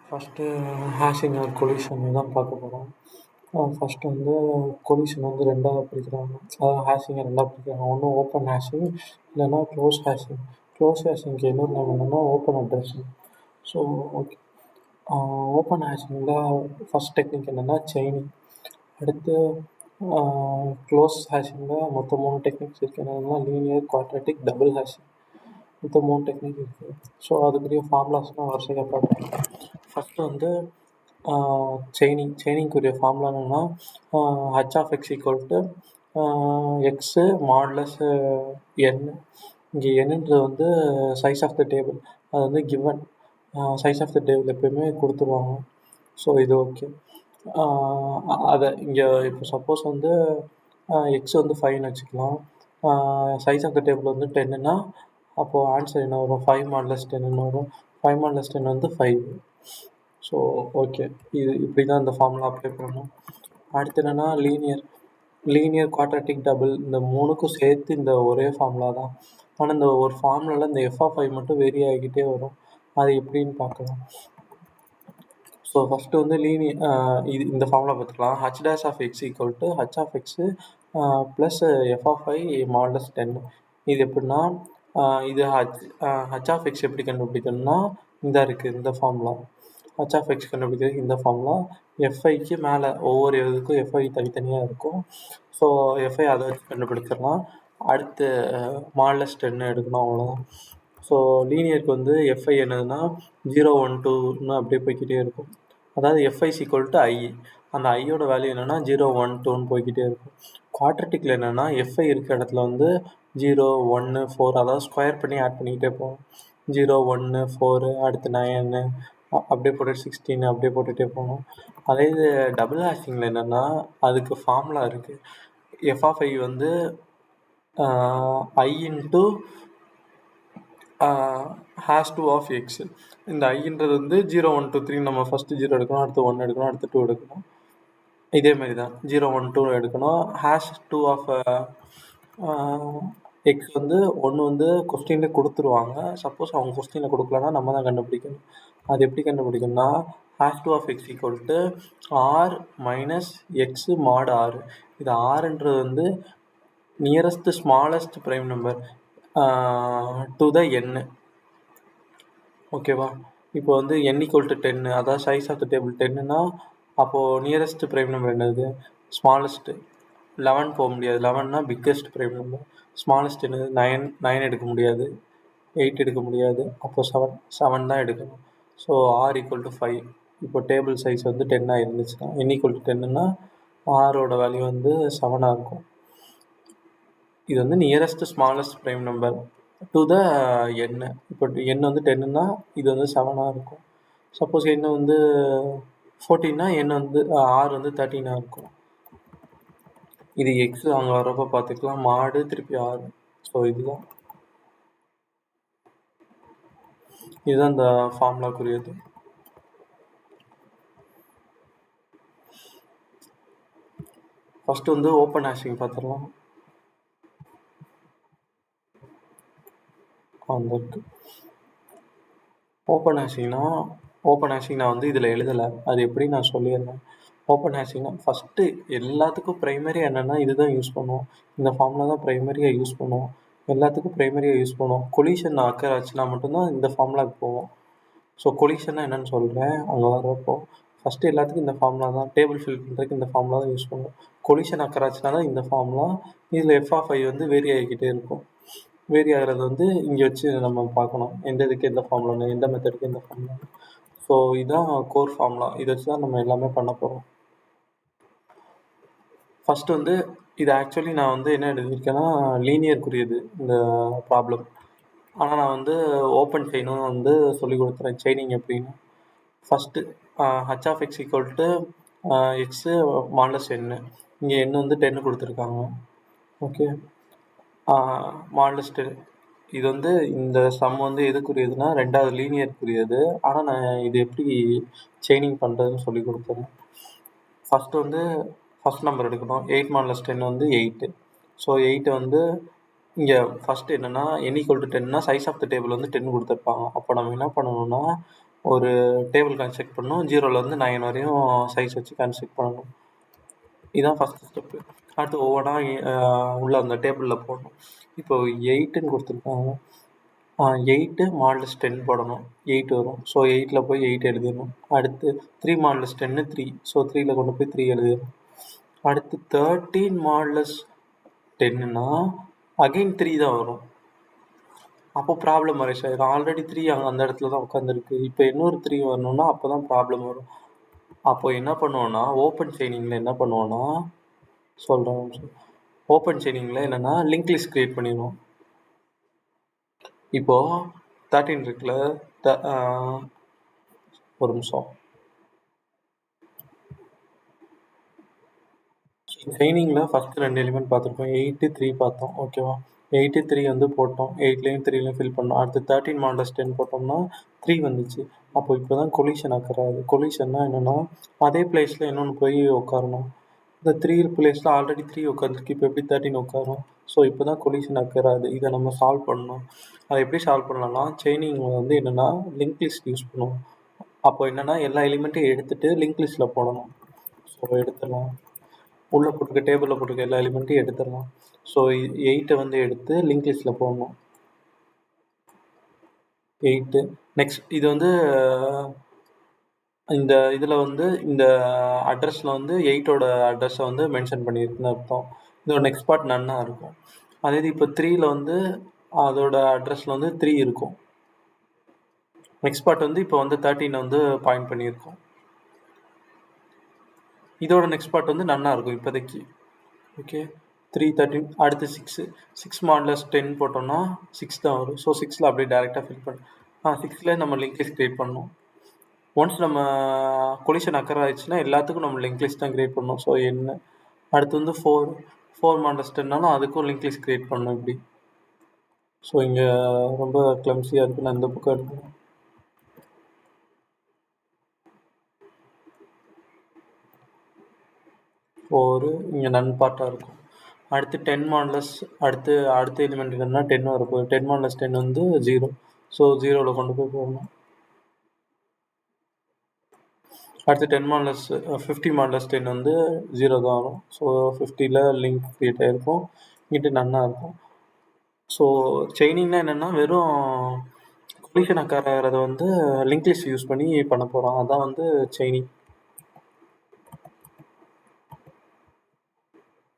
First hashing R collision தான் பார்க்க போகிறோம். ஃபஸ்ட்டு வந்து கொலிஷன் வந்து 2ஆக பிரிக்கிறாங்க. அதாவது ஹேஷிங்கை 2ஆக பிரிக்கிறாங்க. ஒன்று ஓப்பன் ஹேஷிங் இல்லைன்னா க்ளோஸ் ஹேஷிங். க்ளோஸ் ஹேஷிங்க்கு இன்னொரு நேம் என்னென்னா open addressing. So okay, open ஹேஷிங்கில் ஃபஸ்ட் டெக்னிக் என்னென்னா செயினிங். அடுத்து க்ளோஸ் ஹேஷிங்கில் மொத்தம் 3 டெக்னிக்ஸ் இருக்குது. என்னென்னா லீனியர், குவாட்ரேட்டிக், டபுள் ஹேஷிங். மொத்தம் 3 டெக்னிக் இருக்குது. ஸோ அதுக்குரிய ஃபார்முலாஸ்லாம் வரிசையாக பார்க்கலாம். ஃபஸ்ட்டு வந்து செயினிங்குரிய ஃபார்முலா என்னென்னா H of X equal to X modulus N. இங்கே என்னன்றது வந்து சைஸ் ஆஃப் த டேபிள். அது வந்து given size of the table எப்போயுமே கொடுத்துருவாங்க. ஸோ இது ஓகே. அதை இங்கே இப்போ சப்போஸ் வந்து எக்ஸ் வந்து 5ன்னு வச்சுக்கலாம். சைஸ் ஆஃப் த டேபிள் வந்து 10ன்னா அப்போது ஆன்சர் என்ன வரும்? 5 மாடுலஸ் 10ன்னு வரும். 5 மாடுலஸ் 10 வந்து 5. ஸோ ஓகே, இது இப்படி தான் இந்த ஃபார்முலா அப்ளை பண்ணணும். அடுத்து என்னென்னா லீனியர், குவாட்ரேட்டிக், டபுள் இந்த 3க்கும் சேர்த்து இந்த ஒரே ஃபார்முலா தான். ஆனால் இந்த ஒரு ஃபார்முலாவில் இந்த f(i) மட்டும் வேரி ஆகிக்கிட்டே வரும். அது எப்படின்னு பார்க்கலாம். ஸோ ஃபஸ்ட்டு வந்து இது இந்த ஃபார்முலா பார்த்துக்கலாம். h dash of x equal to h of x plus f(i) modulus 10. இது எப்படின்னா இது h of x எப்படி கண்டுபிடிக்கணும்னா இந்த இருக்குது இந்த ஃபார்முலா. h of x கண்டுபிடிக்கிறது இந்த ஃபார்முலா. fi மேலே ஒவ்வொரு இதுக்கும் fi தனித்தனியாக இருக்கும். ஸோ fi அதை வச்சு கண்டுபிடிச்சிடலாம். அடுத்து மாடுலஸ் 10 எடுக்கணும், அவ்வளோதான். ஸோ லீனியருக்கு வந்து fi என்னதுன்னா 0, 1, 2ன்னு அப்படியே போய்கிட்டே இருக்கும். அதாவது fi ஈக்குவல் டு i. அந்த ஐயோட வேல்யூ என்னென்னா 0, 1, 2ன்னு போய்கிட்டே இருக்கும். குவாட்ரட்டிக்கில் என்னென்னா fi இருக்கிற இடத்துல வந்து 0, 1, 4 அதாவது ஸ்கொயர் பண்ணி ஆட் பண்ணிக்கிட்டே போகும். 0, 1, 4 அடுத்து 9 அப்படியே போட்டு 16 அப்படியே போட்டுகிட்டே போகணும். அதே இது டபுள் ஹேஷிங்கில் என்னென்னா அதுக்கு ஃபார்முலா இருக்குது. f(i) வந்து i இன்ட்டு #2 of x. இந்த ஐன்றது வந்து 0, 1, 2, 3 நம்ம ஃபஸ்ட்டு 0 எடுக்கணும், அடுத்து 1 எடுக்கணும், அடுத்து 2 எடுக்கணும். இதேமாரி தான் 0, 1, 2 எடுக்கணும். #2 of x வந்து 1 வந்து கொஸ்டினில் கொடுத்துருவாங்க. சப்போஸ் அவங்க கொஸ்டினில் கொடுக்கலன்னா நம்ம தான் கண்டுபிடிக்கணும். அது எப்படி கண்டுபிடிக்கணும்னா #2 of x equal to r minus x மாடு r. இது rன்றது வந்து nearest smallest prime number to the n. ஓகேவா? இப்போ வந்து n ஈக்குவல் டு 10, அதாவது சைஸ் ஆஃப் த டேபிள் 10ன்னா அப்போது நியரஸ்ட் ப்ரைம் நம்பர் என்னது? ஸ்மாலஸ்ட்டு. 11 போக முடியாது. 11னா பிக்கஸ்ட் ப்ரைம் நம்பர். ஸ்மாலஸ்ட் என்னது? 9 எடுக்க முடியாது, 8 எடுக்க முடியாது. அப்போது 7 தான் எடுக்கணும். So r equal to 5. இப்போ டேபிள் சைஸ் வந்து 10 இருந்துச்சுன்னா n ஈக்குவல் டு 10ன்னா r வேல்யூ வந்து 7 இருக்கும். இது வந்து nearest smallest prime number to the n. இப்போ n வந்து 10ன்னா இது வந்து 7 இருக்கும். சப்போஸ் n வந்து 14ன்னா n வந்து r வந்து 13 இருக்கும். இது எக்ஸ் அங்கே வரப்போ பார்த்துக்கலாம். மாடு திருப்பி r. ஸோ இதுதான் இந்த ஃபார்முலாக்குரியது. ஃபஸ்ட்டு வந்து ஓப்பன் ஹேஷிங் பார்த்துடலாம். வந்துருக்கு ஓப்பன் ஹேஷிங் நான் வந்து இதில் எழுதலை. அது எப்படி நான் சொல்லிடுறேன். ஓப்பன் ஹேஷிங்னா ஃபஸ்ட்டு எல்லாத்துக்கும் ப்ரைமரி என்னென்னா இது தான் யூஸ் பண்ணுவோம். இந்த ஃபார்முலா தான் ப்ரைமரியாக யூஸ் பண்ணுவோம். எல்லாத்துக்கும் ப்ரைமரியாக யூஸ் பண்ணுவோம். கொலிஷன் அக்கர் ஆச்சுன்னா மட்டும்தான் இந்த ஃபார்முலாவுக்கு போவோம். ஸோ கொலிஷன்னா என்னென்னு சொல்கிறேன் அங்கே வர்றப்போ. ஃபஸ்ட்டு எல்லாத்துக்கும் இந்த ஃபார்முலா தான். டேபிள் ஃபில் பண்ணுறதுக்கு இந்த ஃபார்முலா தான் யூஸ் பண்ணுவோம். கொலிஷன் அக்கர் ஆச்சுன்னா தான் இந்த ஃபார்முலா. இதில் f(i) வந்து வேரி ஆகிக்கிட்டே இருக்கும். வேரி ஆகிறது வந்து இங்கே வச்சு நம்ம பார்க்கணும். எந்த இதுக்கு எந்த ஃபார்முலான்னு, எந்த மெத்தடுக்கு எந்த ஃபார்முலா. ஸோ இதுதான் கோர் ஃபார்முலா. இதை வச்சு தான் நம்ம எல்லாமே பண்ண போகிறோம். ஃபஸ்ட்டு வந்து இது ஆக்சுவலி நான் வந்து என்ன எழுதியிருக்கேன்னா லீனியருக்குரியது இந்த ப்ராப்ளம். ஆனால் நான் வந்து ஓப்பன் செயினும் வந்து சொல்லி கொடுத்துறேன். செயினிங் எப்படின்னு. First h of x equal to X modulus n. இங்கே n வந்து 10 கொடுத்துருக்காங்க. Okay, modulus 10. இது வந்து இந்த சம் வந்து எதுக்குரியதுன்னா 2வது லீனியருக்குரியது. ஆனால் நான் இது எப்படி செயினிங் பண்ணுறதுன்னு சொல்லி கொடுத்துறேன். ஃபஸ்ட்டு வந்து ஃபஸ்ட் நம்பர் எடுக்கணும். 8 மாடுலஸ் 10 வந்து 8. ஸோ 8 வந்து இங்கே ஃபஸ்ட்டு என்னென்னா n ஈக்குவல் டு 10ன்னா சைஸ் ஆஃப் த டேபிள் வந்து 10 கொடுத்துருப்பாங்க. அப்போ நம்ம என்ன பண்ணணும்னா ஒரு டேபிள் கன்ஸ்ட்ரக்ட் பண்ணணும். 0லேருந்து 9 வரையும் சைஸ் வச்சு கன்ஸ்ட்ரக்ட் பண்ணணும். இதுதான் ஃபஸ்ட்டு ஸ்டெப்பு. அடுத்து ஒவ்வொன்றா உள்ள அந்த டேபிளில் போடணும். இப்போ 8ன்னு கொடுத்துருக்காங்க. 8 மாடுலஸ் 10 போடணும். 8 வரும். ஸோ 8ல் போய் 8 எழுதிடணும். அடுத்து 3 மாடுலஸ் 10 3. ஸோ 3ல் கொண்டு போய் 3 எழுதிடணும். அடுத்து 13 மாடுலஸ் 10ன்னா அகைன் 3 தான் வரும். அப்போ ப்ராப்ளம் அரைஸ் ஆயிடும். ஆல்ரெடி 3 அந்த இடத்துல தான் உட்காந்துருக்கு. இப்போ இன்னொரு 3 வரணும்னா அப்போ தான் ப்ராப்ளம் வரும். அப்போ என்ன பண்ணுவோன்னா ஓப்பன் செயினிங்கில் என்ன பண்ணுவோன்னா சொல்கிறேன். ஓப்பன் செயினிங்கில் என்னென்னா லிங்க் லிஸ்ட் க்ரியேட் பண்ணிடுவோம். இப்போது 13 இருக்குல்ல, ஒரு நிமிஷம். செயினிங்கில் ஃபஸ்ட்டு 2 எலிமெண்ட் பார்த்துருக்கோம். 8 3 பார்த்தோம். ஓகேவா? 8 3 வந்து போட்டோம். 8லேயும் 3லேயும் ஃபில் பண்ணோம். அடுத்து 13 மாடலஸ் 10 போட்டோம்னா 3 வந்துச்சு. அப்போ இப்போ தான் கொலிஷன் ஆக்குறாது. கொலிஷன்னா என்னென்னா அதே பிளேஸில் இன்னொன்று போய் உட்காரணும். இந்த 3 பிளேஸில் ஆல்ரெடி 3 உட்காந்துருக்கு. இப்போ எப்படி 13 உட்காரும்? ஸோ இப்போ தான் கொலிஷன் ஆக்குறாது. இதை நம்ம சால்வ் பண்ணணும். அதை எப்படி சால்வ் பண்ணலாம்னா செயினிங்கில் வந்து என்னென்னா லிங்க் லிஸ்ட் யூஸ் பண்ணுவோம். அப்போ என்னென்னா எல்லா எலிமெண்ட்டையும் எடுத்துகிட்டு லிங்க் லிஸ்ட்டில் போடணும். ஸோ எடுத்துடலாம். உள்ளே போட்டுக்க டேபிளில் போட்டுக்க எல்லா எலிமெண்ட்டையும் எடுத்துடலாம். ஸோ 8 வந்து எடுத்து லிங்க் லிஸ்ட்டில் போடணும். 8 நெக்ஸ்ட் இது வந்து இந்த இதில் வந்து இந்த அட்ரஸில் வந்து 8ஓட அட்ரஸை வந்து மென்ஷன் பண்ணியிருக்குன்னு அர்த்தம். இதோட நெக்ஸ்ட் பார்ட் நன்னாக இருக்கும். அதே இது இப்போ 3ல் வந்து அதோட அட்ரஸில் வந்து 3 இருக்கும். நெக்ஸ்ட் பார்ட் வந்து இப்போ வந்து 13 வந்து பாயிண்ட் பண்ணியிருக்கோம். இதோட நெக்ஸ்ட் பார்ட் வந்து நன்னாக இருக்கும் இப்போதைக்கு. ஓகே, 3 13 அடுத்து 6 மாடலஸ் 10 போட்டோம்னா 6 தான் வரும். ஸோ 6ல் அப்படியே டேரெக்டாக ஃபில் பண்ணு. 6ல் நம்ம லிங்க் லிஸ்ட் க்ரியேட் பண்ணணும். ஒன்ஸ் நம்ம கொலிஷன் அக்கர் ஆயிடுச்சுன்னா எல்லாத்துக்கும் நம்ம லிங்க் லிஸ்ட் தான் க்ரியேட் பண்ணணும். ஸோ என்ன அடுத்து வந்து 4 மாடலஸ் 10னாலும் அதுக்கும் லிங்க் லிஸ்ட் க்ரியேட் பண்ணணும் இப்படி. ஸோ இங்கே ரொம்ப கிளம்ஸியாக இருக்குது. நான் இந்த புக்கை எடுக்கணும். 4 இங்கே நன் பார்ட்டாக இருக்கும். அடுத்து 10 மாடலஸ் அடுத்த எலிமெண்ட் என்னன்னா 10 வரப்போகுது. 10 மாடலஸ் 10 வந்து 0. ஸோ 0வில் கொண்டு போய் போடணும். அடுத்து 10 மாடலஸ் 50 மாடலஸ் 10 வந்து 0 தான் வரும். ஸோ 50ல் லிங்க் க்ரியேட் ஆகிருக்கும். இங்கிட்டு நன்னாக இருக்கும். ஸோ செயினிங்னா என்னென்னா வெறும் கொலிஷன் அக்கர் ஆகிறத வந்து லிங்க் லிஸ்ட் யூஸ் பண்ணி பண்ண போகிறோம். அதான் வந்து செயினிங்.